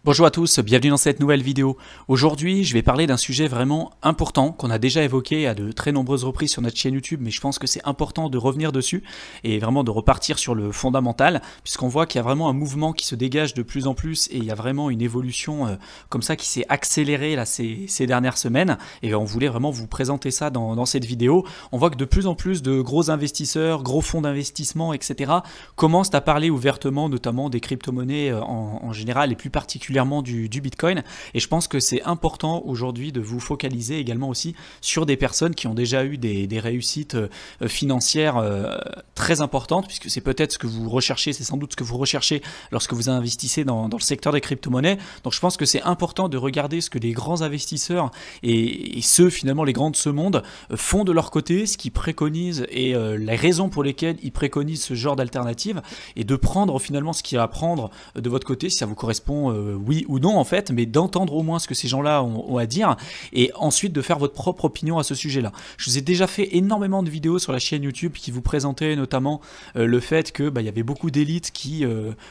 Bonjour à tous, bienvenue dans cette nouvelle vidéo. Aujourd'hui, je vais parler d'un sujet vraiment important qu'on a déjà évoqué à de très nombreuses reprises sur notre chaîne YouTube, mais je pense que c'est important de revenir dessus et vraiment de repartir sur le fondamental, puisqu'on voit qu'il y a vraiment un mouvement qui se dégage de plus en plus et il y a vraiment une évolution comme ça qui s'est accélérée là, ces dernières semaines et on voulait vraiment vous présenter ça dans cette vidéo. On voit que de plus en plus de gros investisseurs, gros fonds d'investissement, etc. commencent à parler ouvertement, notamment des crypto-monnaies en général et plus particulièrement du Bitcoin, et je pense que c'est important aujourd'hui de vous focaliser également aussi sur des personnes qui ont déjà eu des réussites financières très importantes, puisque c'est peut-être ce que vous recherchez, c'est sans doute ce que vous recherchez lorsque vous investissez dans le secteur des crypto-monnaies. Donc je pense que c'est important de regarder ce que les grands investisseurs et ceux finalement les grands de ce monde font de leur côté, ce qu'ils préconisent et les raisons pour lesquelles ils préconisent ce genre d'alternative, et de prendre finalement ce qu'il y a à prendre de votre côté, si ça vous correspond oui ou non en fait, mais d'entendre au moins ce que ces gens-là ont à dire et ensuite de faire votre propre opinion à ce sujet-là. Je vous ai déjà fait énormément de vidéos sur la chaîne YouTube qui vous présentaient notamment le fait que il y avait beaucoup d'élites qui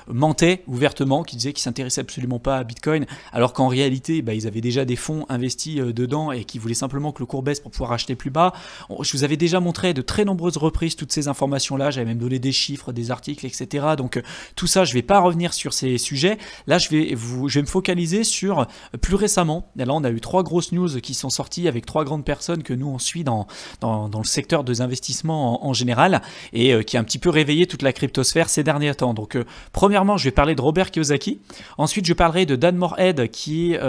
mentaient ouvertement, qui disaient qu'ils s'intéressaient absolument pas à Bitcoin, alors qu'en réalité ils avaient déjà des fonds investis dedans et qui voulaient simplement que le cours baisse pour pouvoir acheter plus bas. Je vous avais déjà montré de très nombreuses reprises toutes ces informations-là, j'avais même donné des chiffres, des articles, etc. Donc tout ça, je vais pas revenir sur ces sujets. Là, je vais me focaliser sur plus récemment. Et là, on a eu 3 grosses news qui sont sorties avec 3 grandes personnes que nous on suit dans le secteur des investissements en général et qui a un petit peu réveillé toute la cryptosphère ces derniers temps. Donc, premièrement, je vais parler de Robert Kiyosaki. Ensuite, je parlerai de Dan Morehead qui est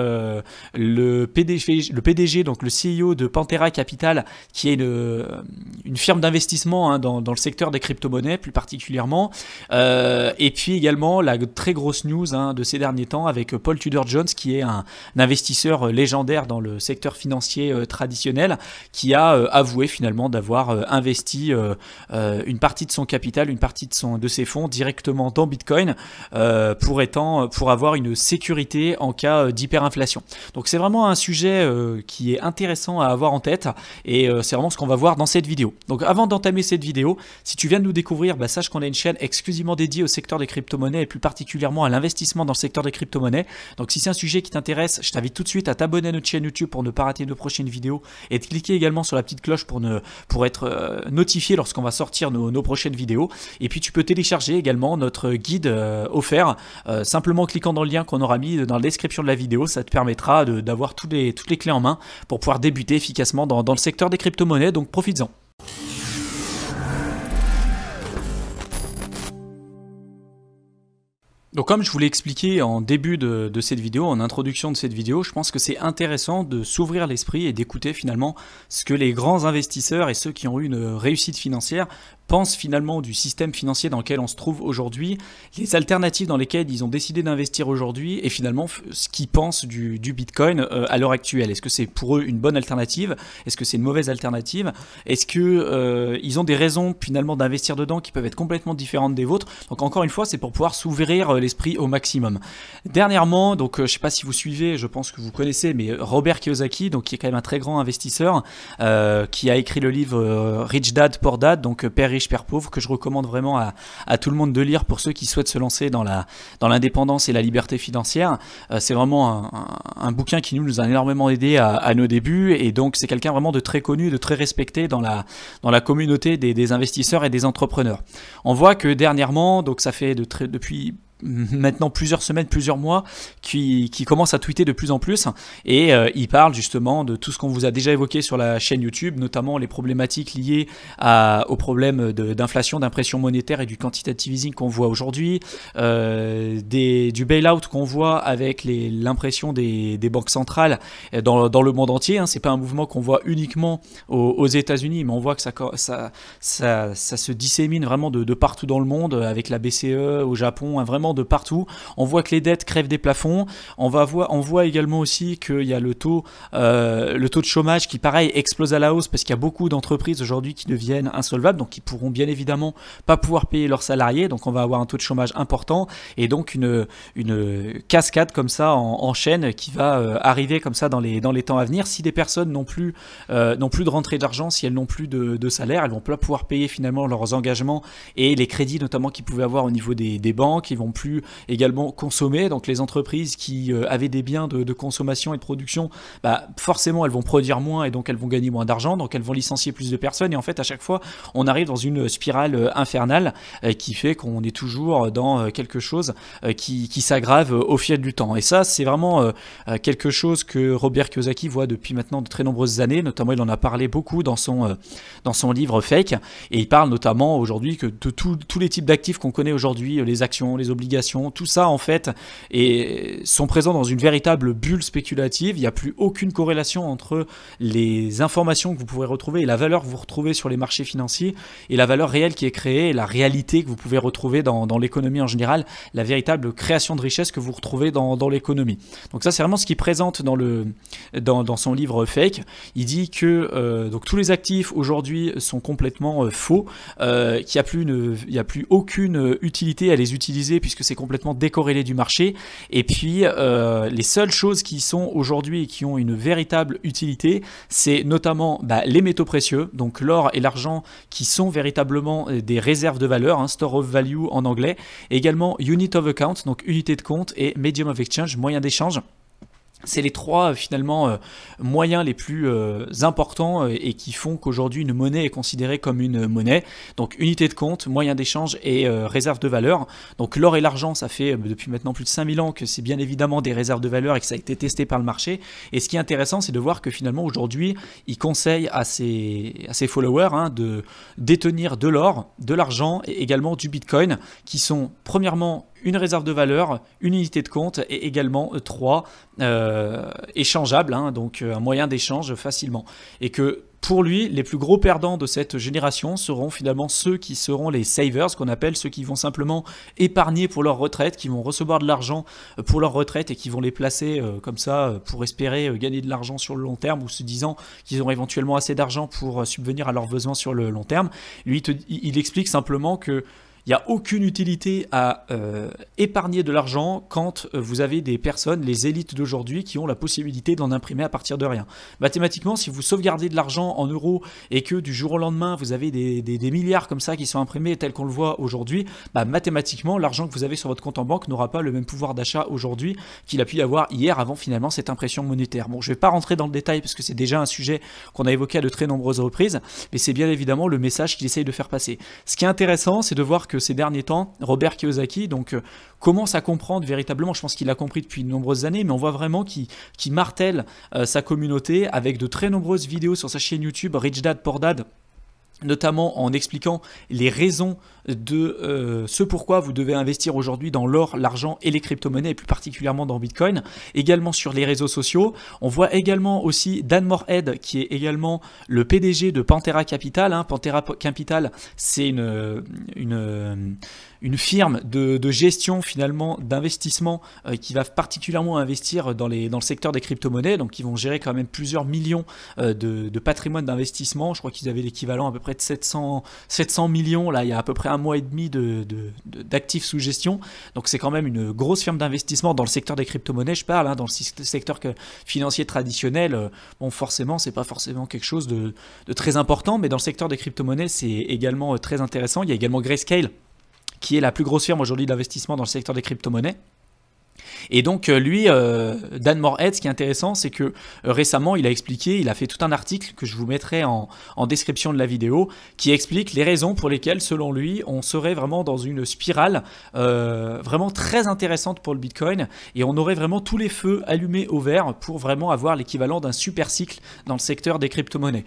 le PDG, donc le CEO de Pantera Capital, qui est une firme d'investissement dans le secteur des crypto-monnaies plus particulièrement. Et puis également la très grosse news de ces derniers temps avec Paul Tudor Jones, qui est un investisseur légendaire dans le secteur financier traditionnel, qui a avoué finalement d'avoir investi une partie de son capital, une partie de ses fonds directement dans Bitcoin pour avoir une sécurité en cas d'hyperinflation. Donc c'est vraiment un sujet qui est intéressant à avoir en tête et c'est vraiment ce qu'on va voir dans cette vidéo. Donc avant d'entamer cette vidéo, si tu viens de nous découvrir, sache qu'on a une chaîne exclusivement dédiée au secteur des crypto-monnaies et plus particulièrement à l'investissement dans le secteur des crypto-monnaies. Donc si c'est un sujet qui t'intéresse, je t'invite tout de suite à t'abonner à notre chaîne YouTube pour ne pas rater nos prochaines vidéos et de cliquer également sur la petite cloche pour être notifié lorsqu'on va sortir nos prochaines vidéos. Et puis tu peux télécharger également notre guide offert simplement en cliquant dans le lien qu'on aura mis dans la description de la vidéo. Ça te permettra d'avoir toutes les clés en main pour pouvoir débuter efficacement dans le secteur des crypto-monnaies. Donc profites-en. Donc comme je vous l'ai expliqué en début de cette vidéo, en introduction de cette vidéo, je pense que c'est intéressant de s'ouvrir l'esprit et d'écouter finalement ce que les grands investisseurs et ceux qui ont eu une réussite financière pensent finalement du système financier dans lequel on se trouve aujourd'hui, les alternatives dans lesquelles ils ont décidé d'investir aujourd'hui et finalement ce qu'ils pensent du Bitcoin à l'heure actuelle. Est-ce que c'est pour eux une bonne alternative? Est-ce que c'est une mauvaise alternative? Est-ce que ils ont des raisons finalement d'investir dedans qui peuvent être complètement différentes des vôtres? Donc encore une fois, c'est pour pouvoir s'ouvrir l'esprit au maximum. Dernièrement, donc je ne sais pas si vous suivez, je pense que vous connaissez, mais Robert Kiyosaki, donc qui est quand même un très grand investisseur, qui a écrit le livre Rich Dad Poor Dad, donc Père riche, Père pauvre, que je recommande vraiment à tout le monde de lire pour ceux qui souhaitent se lancer dans l'indépendance et la liberté financière. C'est vraiment un bouquin qui nous a énormément aidé à nos débuts, et donc c'est quelqu'un vraiment de très connu, de très respecté dans la communauté des investisseurs et des entrepreneurs. On voit que dernièrement, donc ça fait depuis maintenant plusieurs semaines, plusieurs mois, qui commence à tweeter de plus en plus et il parle justement de tout ce qu'on vous a déjà évoqué sur la chaîne YouTube, notamment les problématiques liées aux problèmes d'inflation, d'impression monétaire et du quantitative easing qu'on voit aujourd'hui, du bailout qu'on voit avec l'impression des banques centrales dans le monde entier. C'est pas un mouvement qu'on voit uniquement aux États-Unis, mais on voit que ça se dissémine vraiment de partout dans le monde, avec la BCE au Japon, vraiment de partout. On voit que les dettes crèvent des plafonds. On voit également aussi qu'il y a le taux de chômage qui, pareil, explose à la hausse parce qu'il y a beaucoup d'entreprises aujourd'hui qui deviennent insolvables, donc qui pourront bien évidemment pas pouvoir payer leurs salariés. Donc on va avoir un taux de chômage important et donc une cascade comme ça en chaîne qui va arriver comme ça dans les temps à venir. Si des personnes n'ont plus de rentrée d'argent, si elles n'ont plus de salaire, elles vont pas pouvoir payer finalement leurs engagements et les crédits notamment qu'ils pouvaient avoir au niveau des banques. Ils vont plus également consommer. Donc les entreprises qui avaient des biens de consommation et de production, bah, forcément elles vont produire moins et donc elles vont gagner moins d'argent, donc elles vont licencier plus de personnes, et en fait à chaque fois on arrive dans une spirale infernale qui fait qu'on est toujours dans quelque chose qui s'aggrave au fil du temps. Et ça c'est vraiment quelque chose que Robert Kiyosaki voit depuis maintenant de très nombreuses années, notamment il en a parlé beaucoup dans son livre Fake, et il parle notamment aujourd'hui que de tous les types d'actifs qu'on connaît aujourd'hui, les actions, les obligations, tout ça en fait sont présents dans une véritable bulle spéculative. Il n'y a plus aucune corrélation entre les informations que vous pouvez retrouver et la valeur que vous retrouvez sur les marchés financiers et la valeur réelle qui est créée, et la réalité que vous pouvez retrouver dans l'économie en général, la véritable création de richesse que vous retrouvez dans l'économie. Donc ça c'est vraiment ce qu'il présente dans son livre Fake. Il dit que donc tous les actifs aujourd'hui sont complètement faux, qu'il n'y a plus aucune utilité à les utiliser puisque c'est complètement décorrélé du marché. Et puis les seules choses qui sont aujourd'hui et qui ont une véritable utilité, c'est notamment les métaux précieux, donc l'or et l'argent, qui sont véritablement des réserves de valeur, store of value en anglais, et également unit of account, donc unité de compte, et medium of exchange, moyen d'échange. C'est les trois finalement moyens les plus importants et qui font qu'aujourd'hui une monnaie est considérée comme une monnaie. Donc unité de compte, moyen d'échange et réserve de valeur. Donc l'or et l'argent, ça fait depuis maintenant plus de 5000 ans que c'est bien évidemment des réserves de valeur et que ça a été testé par le marché. Et ce qui est intéressant, c'est de voir que finalement aujourd'hui, il conseille à ses followers de détenir de l'or, de l'argent et également du Bitcoin, qui sont premièrement une réserve de valeur, une unité de compte et également 3 échangeables, donc un moyen d'échange facilement. Et que pour lui, les plus gros perdants de cette génération seront finalement ceux qui seront les savers, qu'on appelle ceux qui vont simplement épargner pour leur retraite, qui vont recevoir de l'argent pour leur retraite et qui vont les placer comme ça pour espérer gagner de l'argent sur le long terme, ou se disant qu'ils auront éventuellement assez d'argent pour subvenir à leurs besoins sur le long terme. Lui, il explique simplement que il n'y a aucune utilité à épargner de l'argent quand vous avez des personnes, les élites d'aujourd'hui, qui ont la possibilité d'en imprimer à partir de rien. Mathématiquement, si vous sauvegardez de l'argent en euros et que du jour au lendemain, vous avez des milliards comme ça qui sont imprimés tel qu'on le voit aujourd'hui, mathématiquement, l'argent que vous avez sur votre compte en banque n'aura pas le même pouvoir d'achat aujourd'hui qu'il a pu y avoir hier avant finalement cette impression monétaire. Bon, je ne vais pas rentrer dans le détail parce que c'est déjà un sujet qu'on a évoqué à de très nombreuses reprises, mais c'est bien évidemment le message qu'il essaye de faire passer. Ce qui est intéressant, c'est de voir que ces derniers temps, Robert Kiyosaki commence à comprendre véritablement, je pense qu'il l'a compris depuis de nombreuses années, mais on voit vraiment qu'il martèle sa communauté avec de très nombreuses vidéos sur sa chaîne YouTube Rich Dad Poor Dad, notamment en expliquant les raisons de ce pourquoi vous devez investir aujourd'hui dans l'or, l'argent et les crypto-monnaies, et plus particulièrement dans Bitcoin. Également sur les réseaux sociaux, on voit également aussi Dan Morehead, qui est également le PDG de Pantera Capital. Pantera Capital, c'est une firme de gestion finalement d'investissement qui va particulièrement investir dans le secteur des crypto-monnaies, donc ils vont gérer quand même plusieurs millions de patrimoine d'investissement. Je crois qu'ils avaient l'équivalent à peu près de 700 millions, là il y a à peu près un mois et demi d'actifs sous gestion, donc c'est quand même une grosse firme d'investissement dans le secteur des crypto-monnaies, je parle, dans le secteur financier traditionnel, bon forcément c'est pas forcément quelque chose de très important, mais dans le secteur des crypto-monnaies c'est également très intéressant. Il y a également Grayscale, qui est la plus grosse firme aujourd'hui d'investissement dans le secteur des crypto-monnaies. Et donc lui, Dan Morehead, ce qui est intéressant, c'est que récemment il a expliqué, il a fait tout un article que je vous mettrai en description de la vidéo, qui explique les raisons pour lesquelles selon lui on serait vraiment dans une spirale vraiment très intéressante pour le Bitcoin, et on aurait vraiment tous les feux allumés au vert pour vraiment avoir l'équivalent d'un super cycle dans le secteur des crypto-monnaies.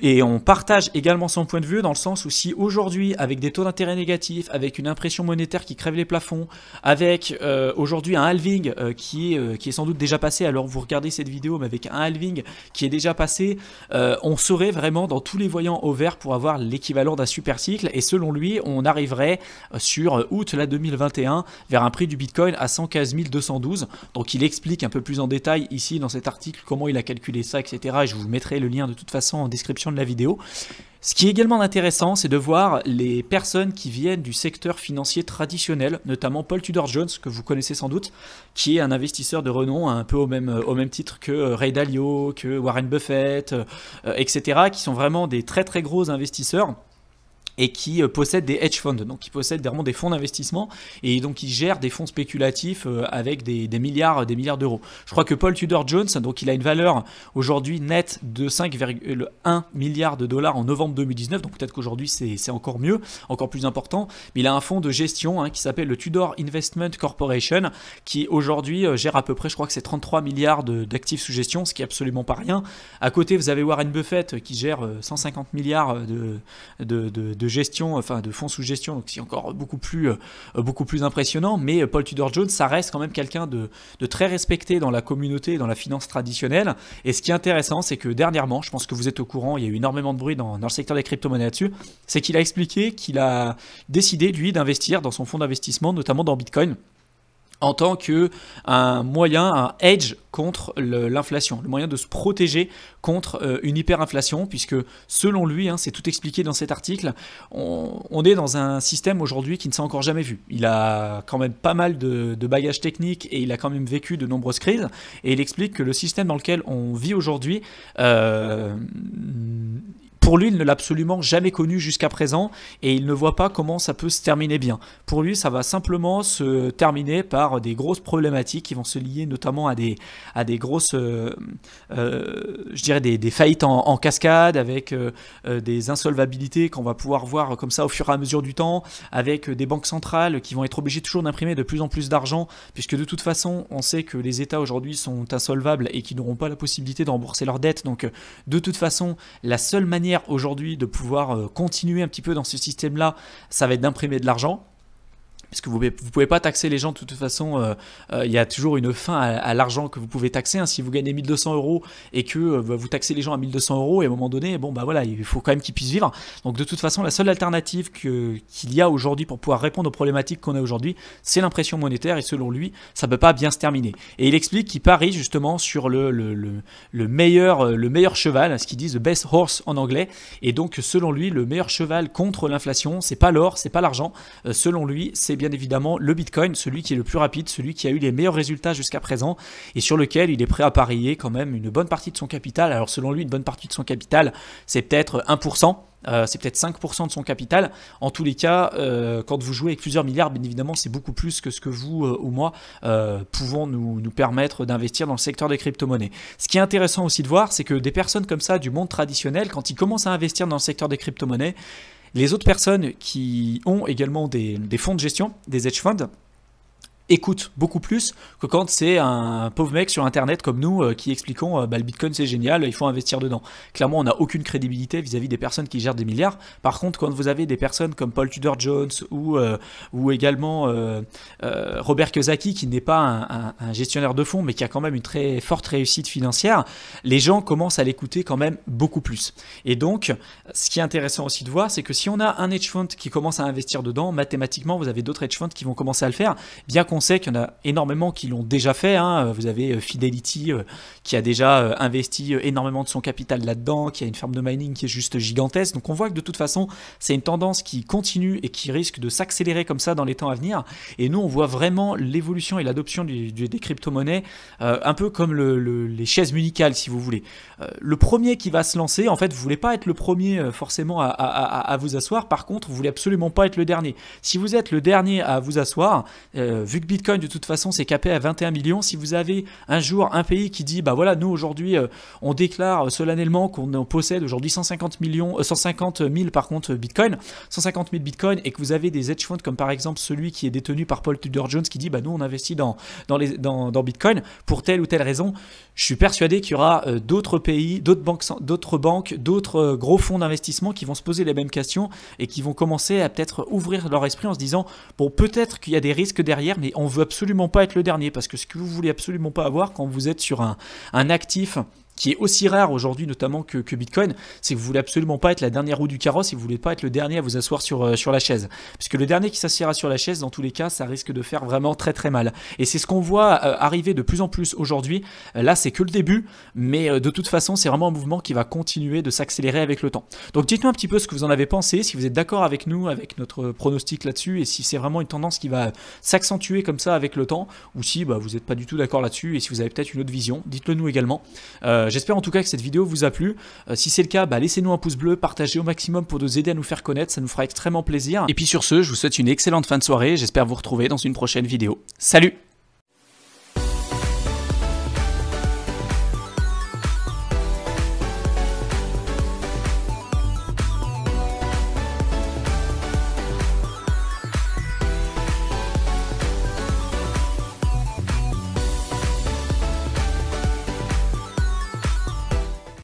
Et on partage également son point de vue dans le sens où si aujourd'hui, avec des taux d'intérêt négatifs, avec une impression monétaire qui crève les plafonds, avec aujourd'hui un halving qui est sans doute déjà passé, alors vous regardez cette vidéo, mais avec un halving qui est déjà passé, on serait vraiment dans tous les voyants au vert pour avoir l'équivalent d'un super cycle. Et selon lui, on arriverait sur août 2021 vers un prix du Bitcoin à 115 212. Donc il explique un peu plus en détail ici dans cet article comment il a calculé ça, etc. Et je vous mettrai le lien de toute façon en description de la vidéo. Ce qui est également intéressant, c'est de voir les personnes qui viennent du secteur financier traditionnel, notamment Paul Tudor Jones, que vous connaissez sans doute, qui est un investisseur de renom, un peu au même titre que Ray Dalio, que Warren Buffett, etc., qui sont vraiment des très très gros investisseurs. et qui possède des hedge funds, donc qui possède vraiment des fonds d'investissement et donc qui gère des fonds spéculatifs avec des milliards d'euros. Je crois que Paul Tudor Jones, donc il a une valeur aujourd'hui nette de 5,1 milliards de dollars en novembre 2019, donc peut-être qu'aujourd'hui c'est encore mieux, encore plus important, mais il a un fonds de gestion qui s'appelle le Tudor Investment Corporation, qui aujourd'hui gère à peu près, je crois que c'est 33 milliards d'actifs sous gestion, ce qui est absolument pas rien. À côté, vous avez Warren Buffett qui gère 150 milliards de gestion, enfin de fonds sous gestion, donc c'est encore beaucoup plus impressionnant. Mais Paul Tudor Jones, ça reste quand même quelqu'un de très respecté dans la communauté, dans la finance traditionnelle. Et ce qui est intéressant, c'est que dernièrement, je pense que vous êtes au courant, il y a eu énormément de bruit dans le secteur des crypto-monnaies là-dessus, c'est qu'il a expliqué qu'il a décidé, lui, d'investir dans son fonds d'investissement, notamment dans Bitcoin, en tant qu'un moyen, un hedge contre l'inflation, le moyen de se protéger contre une hyperinflation, puisque selon lui, c'est tout expliqué dans cet article, on est dans un système aujourd'hui qui ne s'est encore jamais vu. Il a quand même pas mal de bagages techniques et il a quand même vécu de nombreuses crises, et il explique que le système dans lequel on vit aujourd'hui, pour lui, il ne l'a absolument jamais connu jusqu'à présent et il ne voit pas comment ça peut se terminer bien. Pour lui, ça va simplement se terminer par des grosses problématiques qui vont se lier notamment à des grosses, je dirais des faillites en cascade, avec des insolvabilités qu'on va pouvoir voir comme ça au fur et à mesure du temps, avec des banques centrales qui vont être obligées toujours d'imprimer de plus en plus d'argent, puisque de toute façon, on sait que les États aujourd'hui sont insolvables et qu'ils n'auront pas la possibilité de rembourser leurs dettes. Donc, de toute façon, la seule manière aujourd'hui de pouvoir continuer un petit peu dans ce système-là, ça va être d'imprimer de l'argent. Parce que vous ne pouvez pas taxer les gens de toute façon, il y a toujours une fin à l'argent que vous pouvez taxer. Si vous gagnez 1200 euros et que vous taxez les gens à 1200 euros, et à un moment donné, bon bah voilà, il faut quand même qu'ils puissent vivre. Donc de toute façon, la seule alternative qu'il y a aujourd'hui pour pouvoir répondre aux problématiques qu'on a aujourd'hui, c'est l'impression monétaire, et selon lui, ça ne peut pas bien se terminer. Et il explique qu'il parie justement sur le meilleur cheval, ce qu'ils disent the best horse en anglais. Et donc selon lui, le meilleur cheval contre l'inflation, c'est pas l'or, c'est pas l'argent. Selon lui, c'est bien évidemment le Bitcoin, celui qui est le plus rapide, celui qui a eu les meilleurs résultats jusqu'à présent et sur lequel il est prêt à parier quand même une bonne partie de son capital. Alors selon lui, une bonne partie de son capital, c'est peut-être 1%. C'est peut-être 5% de son capital. En tous les cas, quand vous jouez avec plusieurs milliards, bien évidemment, c'est beaucoup plus que ce que vous ou moi pouvons nous permettre d'investir dans le secteur des crypto-monnaies. Ce qui est intéressant aussi de voir, c'est que des personnes comme ça du monde traditionnel, quand ils commencent à investir dans le secteur des crypto-monnaies, les autres personnes qui ont également des fonds de gestion, des hedge funds, écoute beaucoup plus que quand c'est un pauvre mec sur internet comme nous qui expliquons le Bitcoin c'est génial, il faut investir dedans. Clairement, on n'a aucune crédibilité vis-à-vis des personnes qui gèrent des milliards. Par contre, quand vous avez des personnes comme Paul Tudor Jones ou également Robert Kiyosaki, qui n'est pas un gestionnaire de fonds mais qui a quand même une très forte réussite financière, les gens commencent à l'écouter quand même beaucoup plus. Et donc, ce qui est intéressant aussi de voir, c'est que si on a un hedge fund qui commence à investir dedans, mathématiquement, vous avez d'autres hedge funds qui vont commencer à le faire, bien qu'on sait qu'il y en a énormément qui l'ont déjà fait. Vous avez Fidelity qui a déjà investi énormément de son capital là-dedans, qui a une ferme de mining qui est juste gigantesque. Donc on voit que de toute façon, c'est une tendance qui continue et qui risque de s'accélérer comme ça dans les temps à venir. Et nous, on voit vraiment l'évolution et l'adoption des crypto-monnaies un peu comme les chaises musicales, si vous voulez. Le premier qui va se lancer, en fait, vous ne voulez pas être le premier forcément à vous asseoir. Par contre, vous ne voulez absolument pas être le dernier. Si vous êtes le dernier à vous asseoir, vu que Bitcoin de toute façon c'est capé à 21 millions, si vous avez un jour un pays qui dit bah voilà, nous aujourd'hui on déclare solennellement qu'on possède aujourd'hui 150 000 par contre Bitcoin, 150 000 Bitcoin, et que vous avez des hedge funds comme par exemple celui qui est détenu par Paul Tudor Jones qui dit bah nous on investit dans Bitcoin pour telle ou telle raison, je suis persuadé qu'il y aura d'autres pays, d'autres banques, d'autres gros fonds d'investissement qui vont se poser les mêmes questions et qui vont commencer à peut-être ouvrir leur esprit en se disant bon, peut-être qu'il y a des risques derrière, mais on veut absolument pas être le dernier, parce que ce que vous voulez absolument pas avoir quand vous êtes sur un actif qui est aussi rare aujourd'hui notamment que Bitcoin, c'est que vous voulez absolument pas être la dernière roue du carrosse et vous voulez pas être le dernier à vous asseoir sur la chaise. Puisque le dernier qui s'assiera sur la chaise, dans tous les cas, ça risque de faire vraiment très très mal. Et c'est ce qu'on voit arriver de plus en plus aujourd'hui. Là, c'est que le début, mais de toute façon, c'est vraiment un mouvement qui va continuer de s'accélérer avec le temps. Donc dites-nous un petit peu ce que vous en avez pensé, si vous êtes d'accord avec nous, avec notre pronostic là-dessus, et si c'est vraiment une tendance qui va s'accentuer comme ça avec le temps, ou si vous n'êtes pas du tout d'accord là-dessus, et si vous avez peut-être une autre vision, dites-le nous également. j'espère en tout cas que cette vidéo vous a plu. Si c'est le cas, laissez-nous un pouce bleu, partagez au maximum pour nous aider à nous faire connaître, ça nous fera extrêmement plaisir. Et puis sur ce, je vous souhaite une excellente fin de soirée, j'espère vous retrouver dans une prochaine vidéo. Salut!